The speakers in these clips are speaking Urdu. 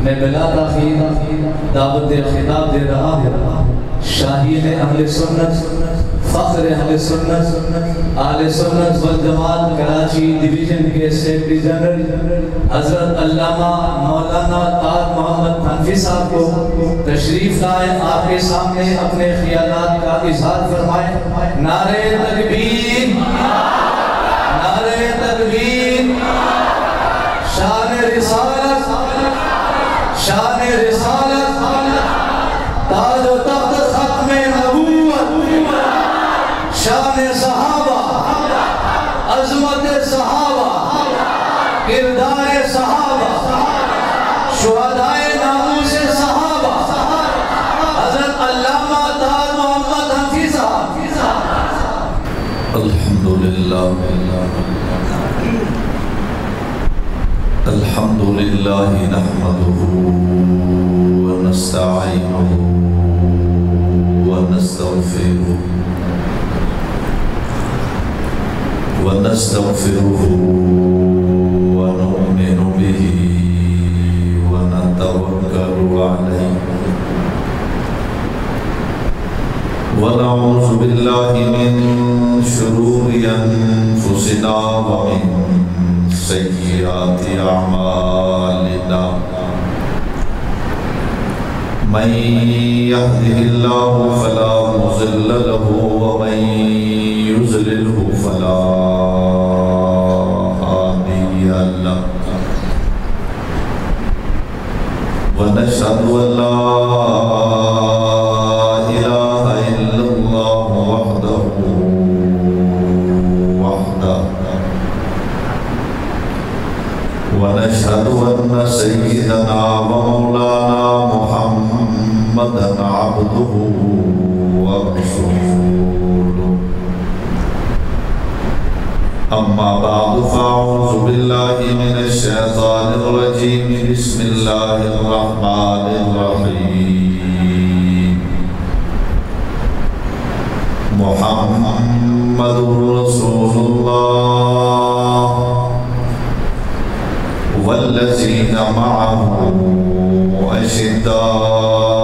میں بلا تاخیر دعوت خطاب دے رہا ہوں شاہین اہل سنت، فخر اہل سنت، اہل سنت والجماعت کراچی ڈویژن کے سیکرٹری جنرل حضرت علامہ مولانا طاہر محمد حنفی صاحب کو تشریف لائیں، آپ کے سامنے اپنے خیالات کا اظہار فرمائیں۔ نعرہ تکبیر، نعرہ تکبیر، شان رسالت، شان رسالت، تاج و تخت ختم نبوت، شان صحابہ، عظمت صحابہ، کردار صحابہ، شہدائے ناموس صحابہ، حضرت علامہ طاہر محمد حنفی صاحب۔ الحمدللہ الحمدللہ نحمدہ ونستعینہ ونستغفرہ ونؤمن بہ ونتوکل علیہ ونعوذ باللہ من شرور انفسنا ومن سیئات اعمالنا من يهده الله فلا مضل له ومن يضلل فلا هادي له ونشهد ان لا اله الا الله وحده ونشهد ان سيدنا ومولانا محمدا عبده ورسوله اما بعد فاعوذ بالله من الشيطان الرجيم بسم الله الرحمن الرحيم محمد رسول الله والذين معه أشداء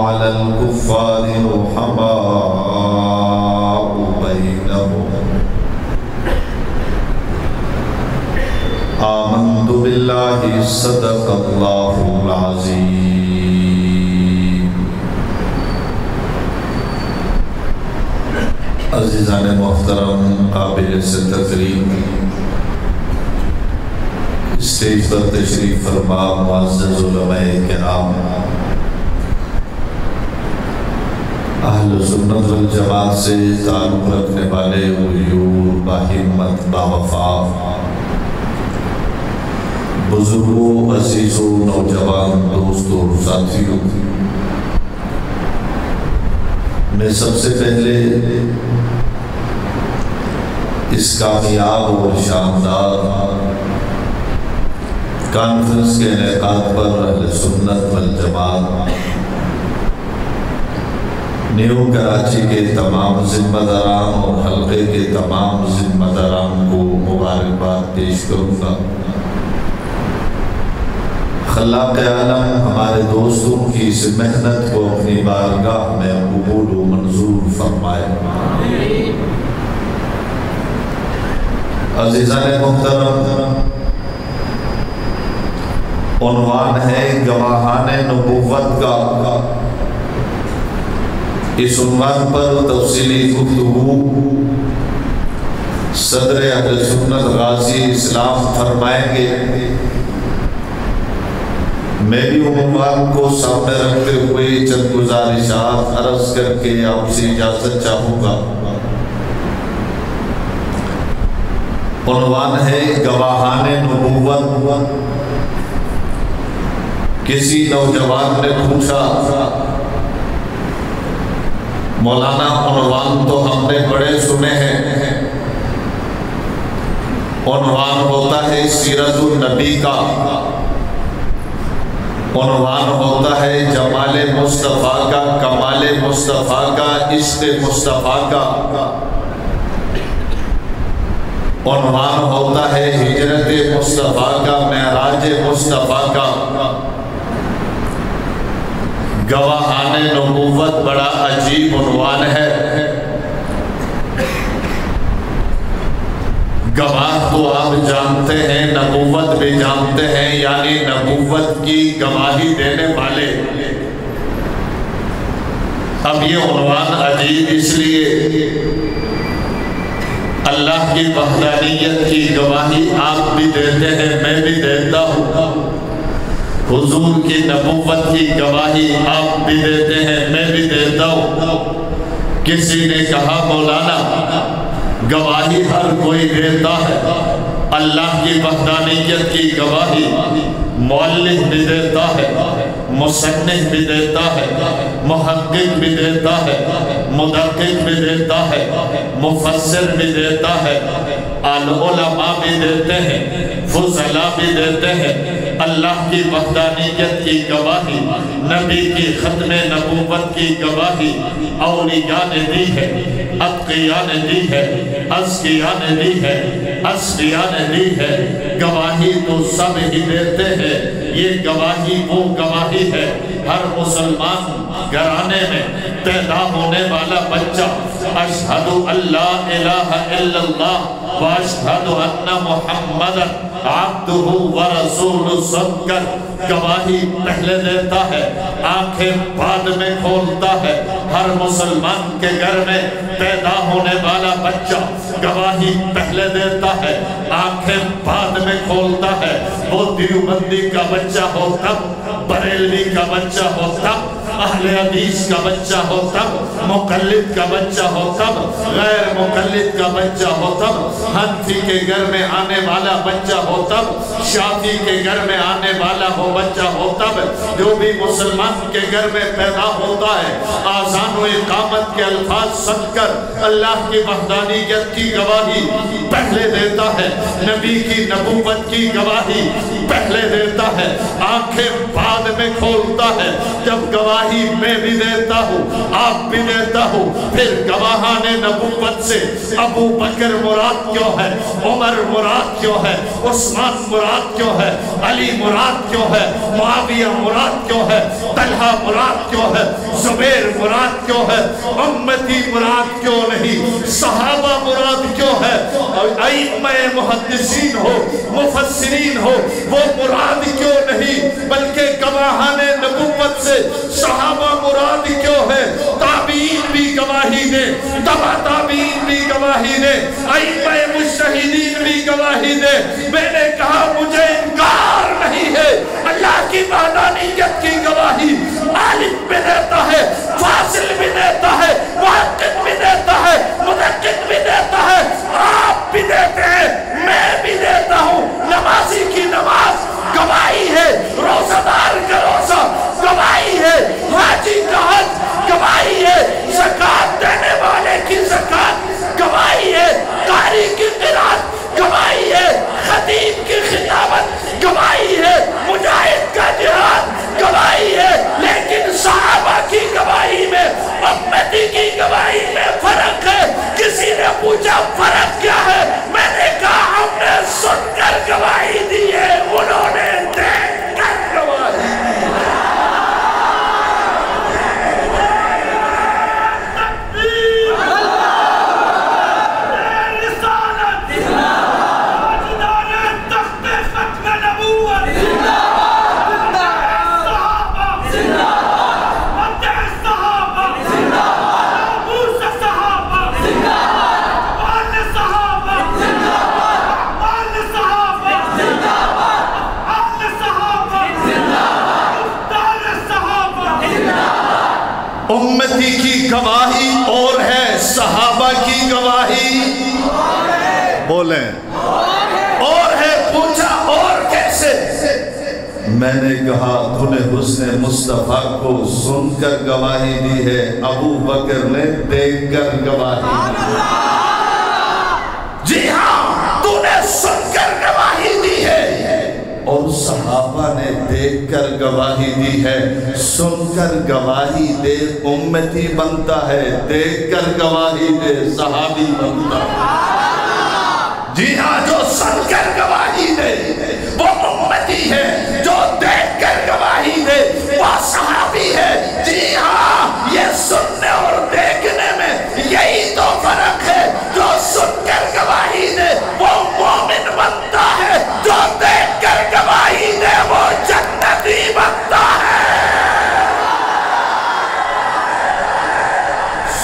على الكفار رحماء بينهم آمنت بالله صدق الله العظيم۔ عزیزان محترم، قابل سے تقریب اسٹیج پر تشریف فرما معزز علماء کرام، اہل سنت والجماعت سے تعلق رکھنے والے غیور، باہمت، باوفا بزرگوں، عزیزوں، نوجوان دوستوں اور ساتھیوں، میں سب سے پہلے اس کامیاب اور شاندار کانفرنس کے انعقاد پر اہل سنت والجماعت نیو کراچی کے تمام ذمہ داران اور حلقے کے تمام ذمہ داران کو مبارکباد پیش کروں گا۔ خلاق عالم ہمارے دوستوں کی اس محنت کو اپنی بارگاہ میں قبول و منظور فرمائے۔ عزیزان محترم، عنوان ہے گواہان نبوت کا۔ اس عنوان پر تفصیلی گفتگو صدر اہل سنت غازی اسلام فرمائیں گے۔ میں بھی عنوان کو سامنے رکھتے ہوئے چند گزارشات عرض کر کے آپ سے اجازت چاہوں گا۔ عنوان ہے گواہان نبوت۔ کسی نوجوان نے پوچھا، مولانا عنوان تو ہم نے بڑے سنے ہیں، عنوان ہوتا ہے سیرت النبی کا، عنوان ہوتا ہے جمال مصطفیٰ کا، کمال مصطفیٰ کا، عشق مصطفیٰ کا، عنوان ہوتا ہے ہجرت مصطفیٰ کا، معراج مصطفیٰ کا، گواہان نبوت بڑا عجیب عنوان ہے۔ گواہ تو آپ جانتے ہیں، نبوت بھی جانتے ہیں، یعنی نبوت کی گواہی دینے والے۔ اب یہ عنوان عجیب اس لیے، اللہ کی وحدانیت کی گواہی آپ بھی دیتے ہیں، میں بھی دیتا ہوں۔ حضور کی نبوت کی گواہی آپ بھی دیتے ہیں، میں بھی دیتا ہوں۔ کسی نے کہا مولانا گواہی ہر کوئی دیتا ہے، اللہ کی وحدانیت کی گواہی مؤلف بھی دیتا ہے، مصنف بھی دیتا ہے، محقق بھی دیتا ہے، مدقق بھی دیتا ہے، مفسر بھی دیتا ہے، علماء بھی دیتے ہیں، فضلاء بھی دیتے ہیں۔ اللہ کی وحدانیت کی گواہی، نبی کی ختم نبوت کی گواہی اولیاء نے دی ہے، اتقیاء نے دی ہے، اذکیاء نے دی ہے، اصفیاء نے دی ہے۔ گواہی تو سب ہی دیتے ہیں، یہ گواہی وہ گواہی ہے۔ ہر مسلمان گھرانے میں پیدا ہونے والا بچہ اشہد اللہ الہ الا اللہ واشہد ان محمد عبدہ ورسولہ سن کر گواہی پہلے دیتا ہے، آنکھیں بعد میں کھولتا ہے۔ ہر مسلمان کے گھر میں پیدا ہونے والا بچہ گواہی پہلے دیتا ہے، آنکھیں بعد میں کھولتا ہے۔ وہ دیوبندی کا بچہ ہو تب، بریلوی کا بچہ ہو تب، اہل حدیث کا بچہ ہو تب، مقلد کا بچہ ہو تب، غیر مقلد کا بچہ ہو تب، حنفی کے گھر میں آنے والا بچہ ہو تب، شافعی کے گھر میں آنے والا ہو بچہ ہو تب۔ جو بھی مسلمان کے گھر میں پیدا ہوتا ہے آذان و اقامت کے الفاظ سن کر اللہ کی وحدانیت کی گواہی پہلے دیتا ہے، نبی کی نبوت کی گواہی پہلے دیتا ہے، آنکھیں بعد میں کھولتا ہے۔ جب گواہی میں بھی دیتا ہوں، آپ بھی دیتا ہوں، پھر گواہان نبوت سے ابو بکر مراد کیوں ہے، عمر مراد کیوں ہے، عثمان مراد کیوں ہے، علی مراد کیوں ہے، معاویہ مراد کیوں ہے، طلحہ مراد کیوں ہے، زبیر مراد کیوں ہے، امتی مراد کیوں نہیں، صحابہ مراد کیوں ہے، ائمہ محدثین ہو، مفسرین ہو، وہ مراد کیوں نہیں، بلکہ گواہان نبوت سے صحابہ مراد کیوں ہے، تابعین بھی گواہی دے، تبع تابعین بھی گواہی دے، ائمہ مجتہدین بھی گواہی دے۔ میں نے کہا مجھے انکار نہیں ہے، اللہ کی وحدانیت کی گواہی عالم بھی دیتا ہے، فاصل بھی دیتا ہے، محقق بھی دیتا ہے، مدقق بھی دیتا ہے، آپ بھی دیتے ہیں، میں بھی دیتا ہوں۔ نمازی کی نماز گواہی ہے، روزہ دار کا روزہ گواہی ہے، حاجی کا حج گواہی ہے، زکوٰۃ دینے والے کی زکوٰۃ گواہی ہے، قاری کی قرات گواہی ہے، خطیب کی خطابت گواہی ہے، مجاہد کا جہاد گواہی ہے۔ لیکن صحابہ کی گواہی میں، امتی کی گواہی میں فرق ہے۔ کسی نے پوچھا فرق کیا ہے، میں نے کہا ہم نے سن کر گواہی دی ہے، انہوں نے دیکھ کر گواہی دی ہے۔ امتی کی گواہی اور ہے، صحابہ کی گواہی بولیں اور ہے۔ پوچھا اور کیسے؟ میں نے کہا انہیں حسن مصطفیٰ کو سن کر گواہی دی ہے، ابو بکر نے دیکھ کر گواہی دی ہے۔ جی ہاں، تو نے سن کر گواہی دی ہے، اور صحابہ نے دیکھ کر گواہی دی ہے۔ سن کر گواہی دے امتی بنتا ہے، دیکھ کر گواہی دے صحابی بنتا ہے۔ جی ہاں، جو سن کر گواہی دے وہ امتی ہے، جو دیکھ کر گواہی دے وہ صحابی ہے۔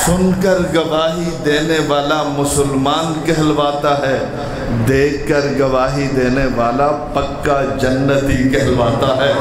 سن کر گواہی دینے والا مسلمان کہلواتا ہے، دیکھ کر گواہی دینے والا پکا جنتی کہلواتا ہے۔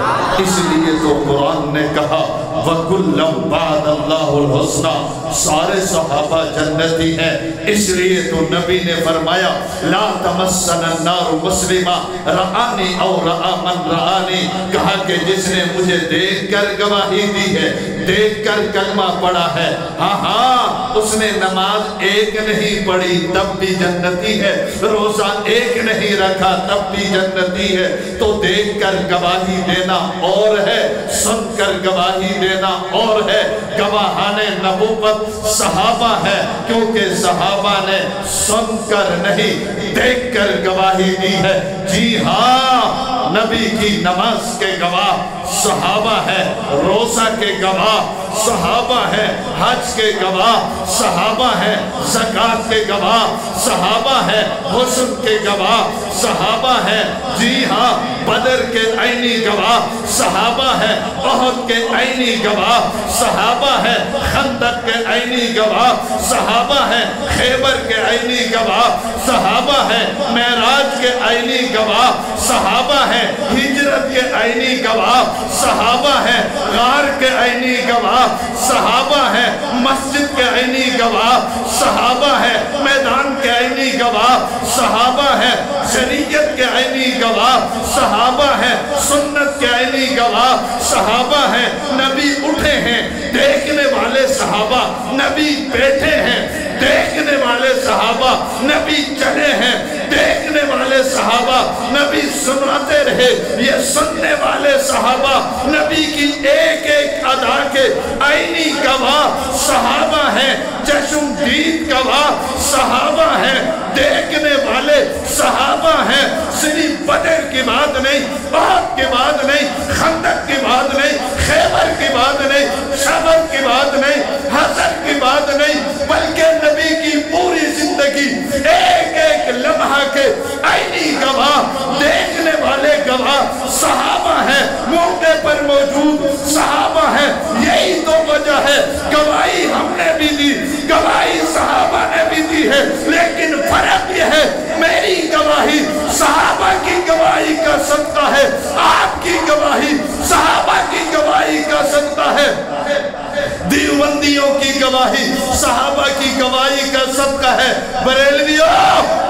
اس لیے تو قرآن نے کہا وَكُلًّا وَعَدَ اللَّهُ الْحُسْنَى، سارے صحابہ جنتی ہیں۔ اس لیے تو نبی نے فرمایا لا تمسن النار مسلمہ رآنی او رآ من رآنی، کہا کہ جس نے مجھے دیکھ کر گواہی دی ہے، دیکھ کر کلمہ پڑھا ہے، ہاں اس نے نماز ایک نہیں پڑھی تب بھی جنتی ہے، روزہ ایک نہیں رکھا تب بھی جنتی ہے۔ تو دیکھ کر گواہی دینا اور ہے، سن کر گواہی دینا اور ہے۔ گواہان نبوت صحابہ ہے، کیونکہ صحابہ نے سن کر نہیں دیکھ کر گواہی دی ہے۔ جی ہاں، نبی کی نماز کے گواہ صحابہ ہے، روزہ کے گواہ صحابہ ہے، حج کے گواہ صحابہ ہے، زکوٰۃ کے گواہ صحابہ ہے، حسن کے گواہ صحابہ ہے۔ جی ہاں، بدر کے عینی گواہ صحابہ ہے، احد کے عینی گواہ صحابہ ہے، خندق کے عینی گواہ صحابہ ہے، خیبر کے عینی گواہ صحابہ ہے، معراج کے عینی گواہ صحابہ ہے، ہجرت کے عینی گواہ صحابہ ہے، غار کے عینی گواہ صحابہ ہے، مسجد کے عینی گواہ صحابہ ہے، میدان کے عینی گواہ صحابہ ہے، شریعت کے عینی گواہ صحابہ ہے، سنت کے عینی گواہ صحابہ ہے۔ نبی اٹھے ہیں، دیکھنے والے صحابہ، نبی بیٹھے ہیں، دیکھنے والے صحابہ، نبی چلے ہیں، دیکھنے والے صحابہ، نبی سناتے رہے، یہ سننے والے صحابہ، نبی کی ایک ایک ادا کے عینی گواہ صحابہ ہیں، چشم دید گواہ صحابہ ہیں، دیکھنے والے صحابہ ہیں۔ صرف بدر کی بات نہیں، احد کی بات نہیں، خندق کی بات نہیں، خیبر کی بات نہیں، شبر کی بات نہیں، حضر کی بات نہیں، بلکہ نبی کی پوری زندگی ایک ایک لمحہ کے عینی گواہ، دیکھنے والے گواہ صحابہ ہیں، موقع پر موجود صحابہ ہیں۔ یہی تو وجہ ہے، گواہی ہم نے بھی دی، گواہی صحابہ نے بھی دی ہے، لیکن فرق یہ ہے میری گواہی صحابہ کی گواہی کا صدقہ ہے، آپ کی گواہی صحابہ کی گواہی کا صدقہ ہے، دیوبندیوں کی گواہی صحابہ کی گواہی کا صدقہ ہے، بریلویوں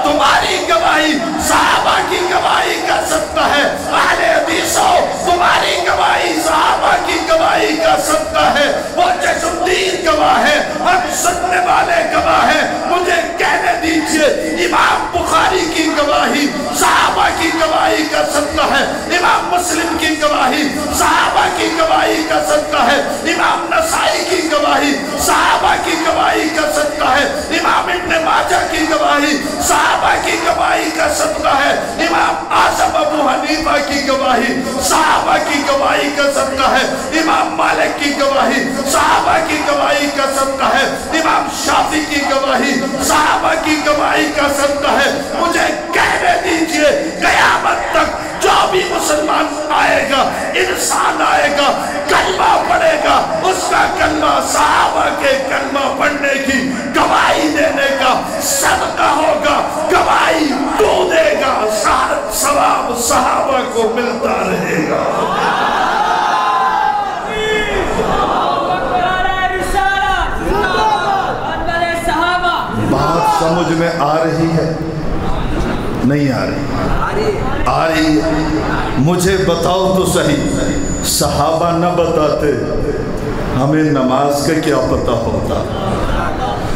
تمہاری گواہی صحابہ کی گواہی کا صدقہ ہے، اہل حدیثوں تمہاری گواہی صحابہ کی گواہی کا صدقہ ہے۔ وہ چشم دید گواہ ہے، ہم سننے والے گواہ ہیں۔ مجھے کہنے دیجئے امام بخاری کی گواہی صحابہ کی گواہی کا صدقہ ہے، امام مسلم کی گواہی صحابہ کی گواہی کا صدقہ ہے، امام نسائی کی گواہی صحابہ کی گواہی کا صدقہ ہے، امام ابن ماجہ کی گواہی صحابہ کی گواہی کا صدقہ ہے، امام اعظم ابو حنیفہ کی گواہی صحابہ کی گواہی کا صدقہ ہے، امام مالک کی گواہی صحابہ کی گواہی کا صدقہ ہے، امام شافعی کی گواہی صحابہ کی گواہی کا صدقہ ہے۔ مجھے کہنے دیجئے قیامت تک جو بھی مسلمان آئے گا، انسان آئے گا، کلمہ پڑھے گا، اس کا کلمہ صحابہ کے کلمہ پڑھنے کی گواہی دینے کا صدقہ ہوگا، گواہی تو دے گا، ثواب صحابہ کو ملتا رہے گا۔ بات سمجھ میں آ رہی ہے؟ نہیں آ رہی؟ آ رہی ہے؟ مجھے بتاؤ تو صحیح، صحابہ نہ بتاتے ہمیں نماز کا کیا پتہ ہوتا؟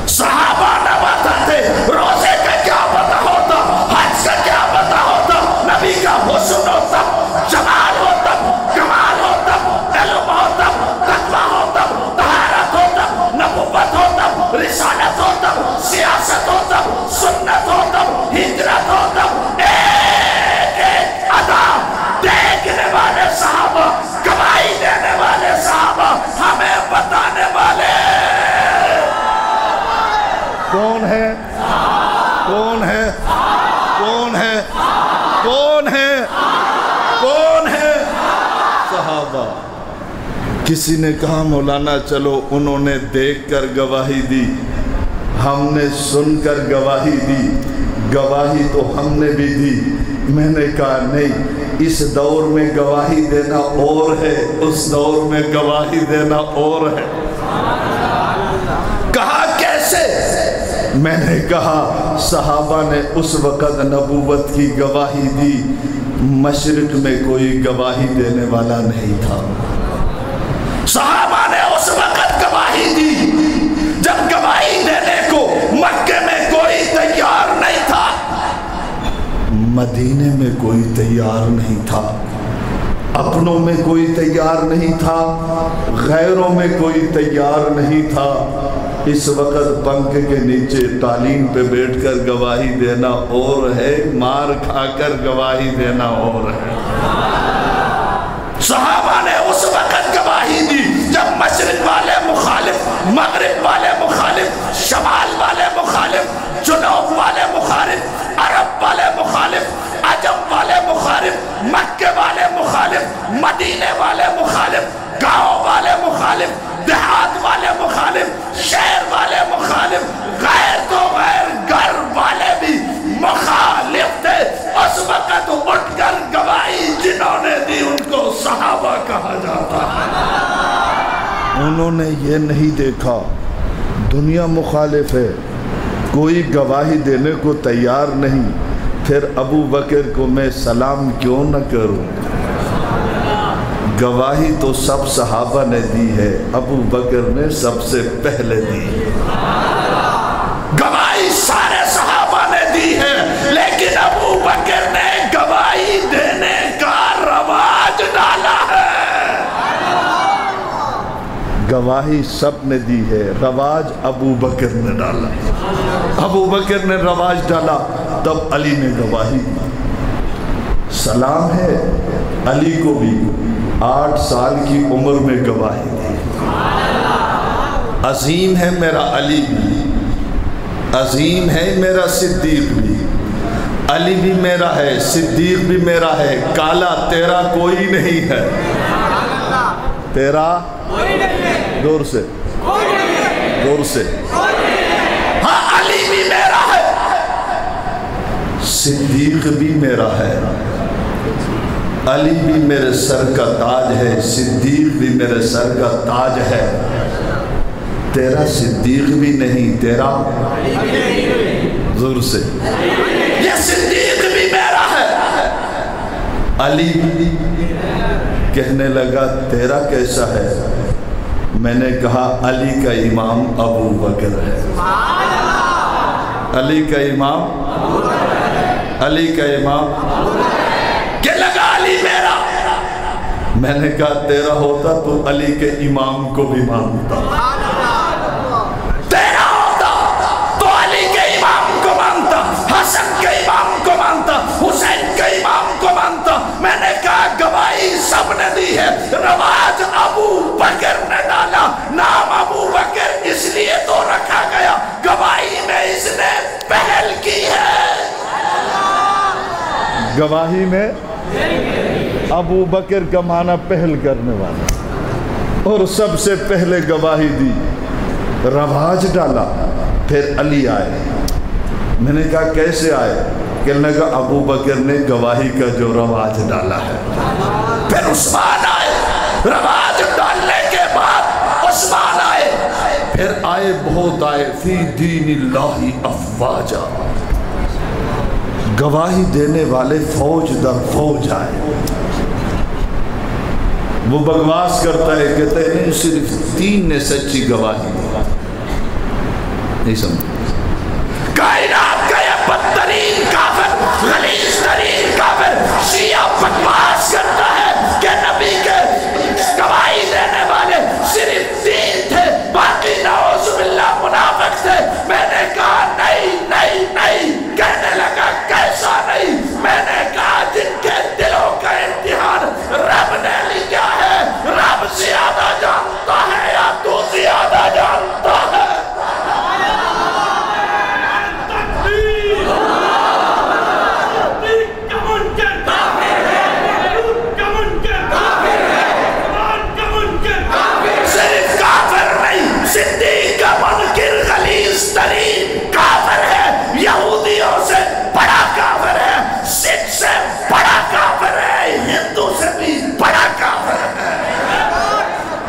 صحابہ نہ بتاتے روزے کا کیا پتہ ہوتا؟ حج کا کیا پتہ ہوتا؟ نبی کا حسن ہوتا، جمال ہوتا، کمال ہوتا، علم ہوتا، تقویٰ ہوتا، طہارت ہوتا، نبوت ہوتا، رسالت ہوتا، سیاست ہوتا، سنت ہوتا، ہجرت ہوتا، ایک ایک ادا دیکھنے والے صحابہ، گواہی دینے والے صحابہ، ہمیں بتانے والے کون ہے؟ کون ہے؟ کون ہے؟ کون ہے؟ کون ہے؟ صحابہ۔ کسی نے کہا مولانا چلو، انہوں نے دیکھ کر گواہی دی، ہم نے سن کر گواہی دی، گواہی تو ہم نے بھی دی۔ میں نے کہا نہیں، اس دور میں گواہی دینا اور ہے، اس دور میں گواہی دینا اور ہے۔ کہا کیسے؟ میں نے کہا صحابہ نے اس وقت نبوت کی گواہی دی، مشرق میں کوئی گواہی دینے والا نہیں تھا۔ صحابہ نے اس وقت گواہی دی جب گواہی دینے کو مکے میں کوئی تیار نہیں تھا، مدینے میں کوئی تیار نہیں تھا، اپنوں میں کوئی تیار نہیں تھا، غیروں میں کوئی تیار نہیں تھا۔ اس وقت پنکھ کے نیچے تعلیم پہ بیٹھ کر گواہی دینا اور ہے، مار کھا کر گواہی دینا اور ہے۔ صحابہ نے اس وقت گواہی دی جب مشرق والے مخالف، مغرب والے مخالف، شمال والے مخالف، جنوب والے مخالف، عرب والے مخالف، عجم والے مخالف، مکے والے مخالف، مدینے والے مخالف، گاؤں والے مخالف، دیہات والے مخالف، شہر والے مخالف، غیر تو غیر گھر والے بھی مخالف تھے۔ اس وقت اٹھ کر گواہی جنہوں نے دی ان کو صحابہ کہا جاتا ہے۔ انہوں نے یہ نہیں دیکھا دنیا مخالف ہے، کوئی گواہی دینے کو تیار نہیں، پھر ابو بکر کو میں سلام کیوں نہ کروں؟ گواہی تو سب صحابہ نے دی ہے، ابو بکر نے سب سے پہلے دی۔ گواہی سارے صحابہ نے دی ہے، لیکن ابو بکر نے گواہی دینے کا رواج ڈالا ہے۔ گواہی سب نے دی ہے، رواج ابو بکر نے ڈالا۔ ابو بکر نے رواج ڈالا، تب علی نے گواہی دی۔ سلام ہے علی کو بھی 8 سال کی عمر میں گواہی دی۔ عظیم ہے میرا علی بھی، عظیم ہے میرا صدیق بھی، علی بھی میرا ہے، صدیق بھی میرا ہے، کالا تیرا کوئی نہیں ہے۔ تیرا دور سے دور سے، ہاں علی بھی میرا ہے، صدیق بھی میرا ہے، علی بھی میرے سر کا تاج ہے، صدیق بھی میرے سر کا تاج ہے۔ تیرا صدیق بھی نہیں، تیرا زور سے، یہ صدیق بھی میرا ہے۔ علی کہنے لگا تیرا کیسا ہے؟ میں نے کہا علی کا امام ابو بکر ہے، علی کا امام، علی کا امام، کہ لگا علی میرا۔ میں نے کہا تیرا ہوتا تو علی کے امام کو بھی مانتا، تیرا ہوتا تو علی کے امام کو مانتا، حسن کے امام کو مانتا، حسین کے امام کو مانتا۔ میں نے کہا گواہی سب نے دی ہے، رواج ابو بکر نے ڈالا۔ نام ابو بکر اس لیے تو رکھا گیا، گواہی میں اس نے پہل کی ہے۔ گواہی میں ابو بکر کا معنی پہل کرنے والا، اور سب سے پہلے گواہی دی، رواج ڈالا۔ پھر علی آئے، میں نے کہا کیسے آئے؟ کہنے لگا ابو بکر نے گواہی کا جو رواج ڈالا ہے۔ پھر عثمان آئے، رواج ڈالنے کے بعد عثمان آئے، پھر آئے بہت آئے، فی دین اللہ افواجا، گواہی دینے والے فوج در فوج آئے۔ وہ بکواس کرتا ہے، کہتے ہیں صرف 3 نے سچی گواہی دی۔ نہیں سمجھ، کائنات کا یہ بدترین کافر، غلیظ ترین کافر شیعہ بکواس کرتا ہے کہ نبی کے گواہی دینے والے صرف 3 تھے، باقی نعوذ باللہ منافق تھے۔ میں نے کہا نہیں نہیں نہیں، کہنے لگا کیسا نہیں؟ میں نے کہا جن کے دلوں کا امتحان رب نے لیا ہے، رب زیادہ جانتا ہے یا تو زیادہ جانتا ہے؟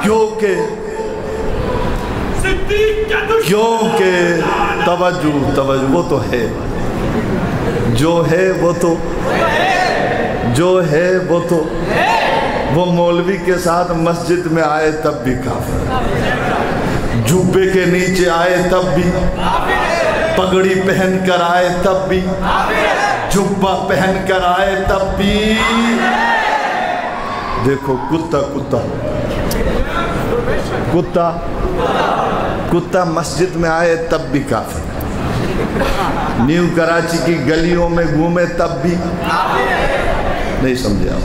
کیونکہ توجہ وہ تو ہے، جو ہے وہ تو وہ مولوی کے ساتھ مسجد میں آئے تب بھی کافر، جبے کے نیچے آئے تب بھی، پگڑی پہن کر آئے تب بھی، جبہ پہن کر آئے تب بھی۔ دیکھو کتا مسجد میں آئے تب بھی کافر، نیو کراچی کی گلیوں میں گھومے تب بھی نہیں سمجھے آپ؟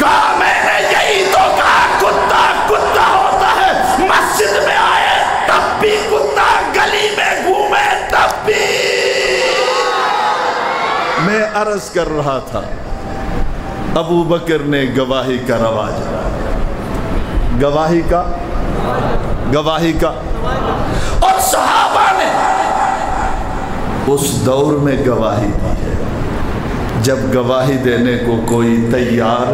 کہا میں نے یہی تو کہا، کتا ہوتا ہے، مسجد میں آئے تب بھی کتا، گلی میں گھومے تب بھی۔ میں عرض کر رہا تھا ابو بکر نے گواہی کا رواج، گواہی کا اور صحابہ نے اس دور میں گواہی دی ہے، جب گواہی دینے کو کوئی تیار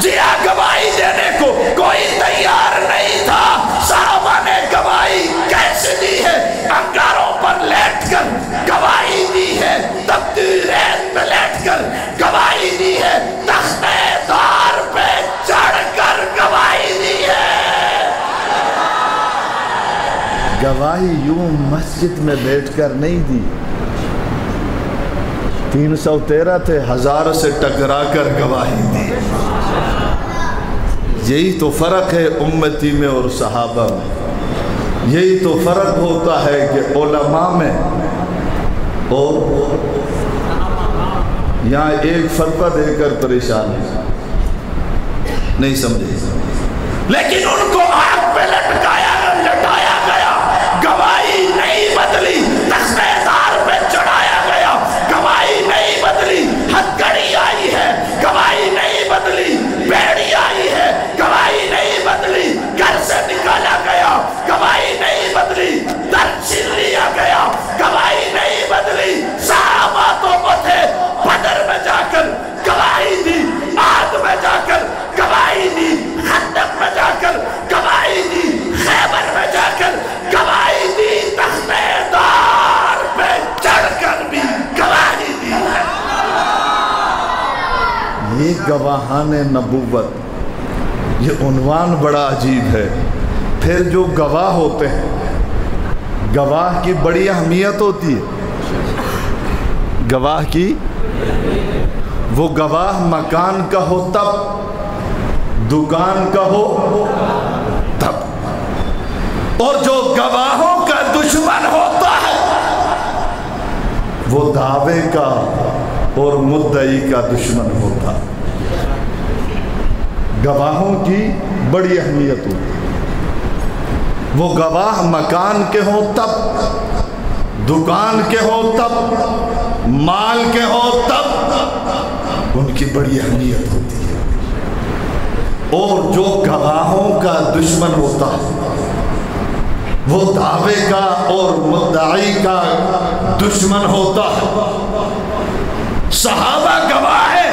جی ہاں، گواہی دینے کو کوئی تیار نہیں تھا۔ صحابہ نے گواہی کیسے دی ہے؟ انگاروں پر لیٹ کر گواہی دی ہے، تبدیل ریت پہ لیٹ کر گواہی دی ہے، تختہ دار پہ چڑھ کر گواہی دی ہے۔ گواہی یوں مسجد میں بیٹھ کر نہیں دی، 313 تھے، 1000 سے ٹکرا کر گواہی دی۔ یہی تو فرق ہے امتی میں اور صحابہ میں، یہی تو فرق ہوتا ہے کہ علماء میں اور یہاں ایک فرقہ دے کر پریشان نہیں سمجھے، لیکن ان کو آگ پہ لٹایا گیا، گواہی نہیں بدلی، تختہ دار پہ چڑھایا گیا، گواہی نہیں بدلی، ہتھکڑی آئی ہے، گواہی نہیں بدلی، بیڑی آئی ہے، گواہی نہیں بدلی، گھر سے نکالا گیا، گواہی نہیں بدلی، در چھین لیا گیا، گواہی نہیں بدلی۔ صحابہ تو وہ تھے، بدر میں جا کر گواہی دی، عہد میں جا کر گواہی دی، خندق میں جا کر گواہی دی، خیبر میں جا کر گواہی دی، تختہ دار پہ چڑھ کر بھی گواہی دی ہے۔ یہ گواہان نبوت، یہ عنوان بڑا عجیب ہے۔ پھر جو گواہ ہوتے ہیں، گواہ کی بڑی اہمیت ہوتی ہے، گواہ کی، وہ گواہ مکان کا ہو تب، دکان کا ہو تب، اور جو گواہوں کا دشمن ہوتا ہے وہ دعوے کا اور مدعی کا دشمن ہوتا۔ گواہوں کی بڑی اہمیت ہوتی، وہ گواہ مکان کے ہوں تب، دکان کے ہوں تب، مال کے ہوں تب، ان کی بڑی اہمیت ہوتی ہے۔ اور جو گواہوں کا دشمن ہوتا ہے وہ دعوے کا اور مدعی کا دشمن ہوتا ہے۔ صحابہ گواہ ہیں،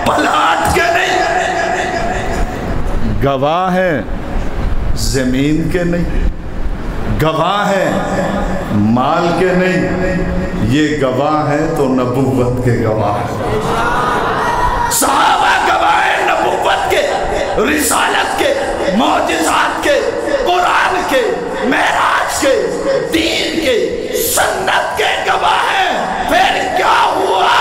پلاٹ کے نہیں، گواہ ہیں زمین کے نہیں، گواہ ہیں مال کے نہیں، یہ گواہ ہیں تو نبوت کے گواہ ہیں۔ صحابہ گواہ ہیں نبوت کے، رسالت کے، معجزات کے، قرآن کے، معراج کے، دین کے، سنت کے گواہ ہیں۔ پھر کیا ہوا؟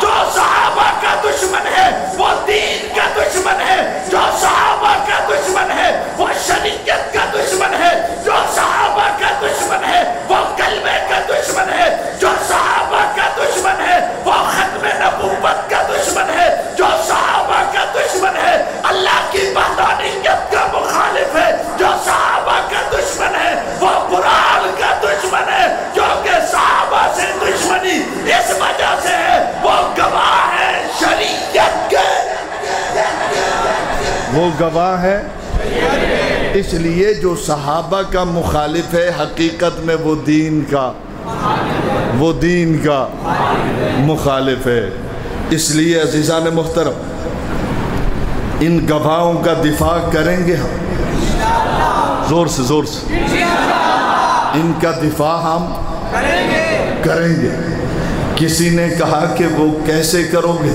جو صحابہ کا دشمن ہے وہ دین کا دشمن ہے، جو صحابہ کا دشمن ہے وہ شریعت کا دشمن ہے، جو صحابہ کا دشمن ہے وہ کلمے کا دشمن ہے، جو صحابہ کا دشمن ہے وہ ختم نبوت کا دشمن ہے، جو صحابہ کا دشمن ہے اللہ کی وحدانیت کا مخالف ہے، جو صحابہ کا دشمن ہے وہ قرآن کا دشمن ہے، کیونکہ صحابہ سے دشمنی اس وجہ سے ہے وہ گواہ ہے شریعت کے، وہ گواہ ہے۔ اس لیے جو صحابہ کا مخالف ہے حقیقت میں وہ دین کا مخالف ہے۔ اس لیے عزیزان محترم، ان گواہوں کا دفاع کریں گے ہم زور سے ان کا دفاع ہم کریں گے۔ کسی نے کہا کہ وہ کیسے کرو گے؟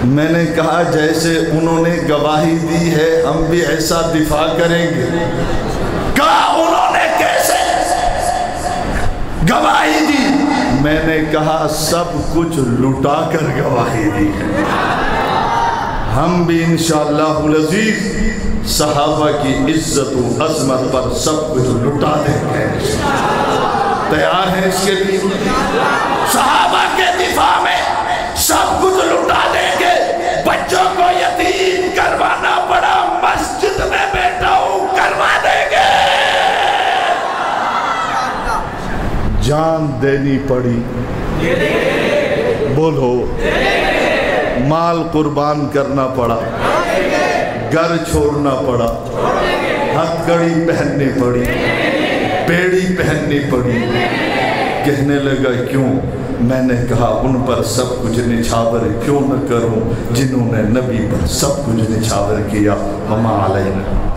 میں نے کہا جیسے انہوں نے گواہی دی ہے ہم بھی ایسا دفاع کریں گے۔ کہا انہوں نے کیسے گواہی دی؟ میں نے کہا سب کچھ لٹا کر گواہی دی ہے۔ ہم بھی انشاءاللہ العزیز صحابہ کی عزت و عظمت پر سب کچھ لٹا دیں گے۔ تیار ہیں اس کے لیے؟ صحابہ کے دفاع میں سب کچھ لٹا دیں گے۔ بچوں کو یتیم کروانا پڑا مسجد میں بیٹھا ہوں کروا دیں گے۔ جان دینی پڑی بولو، مال قربان کرنا پڑا، گھر چھوڑنا پڑا، ہتھ گھڑی پہننی پڑی، بیڑی پہننی پڑی۔ کہنے لگا کیوں؟ میں نے کہا ان پر سب کچھ نچھاور کیوں نہ کروں جنہوں نے نبی پر سب کچھ نچھاور کیا۔ ہم علینا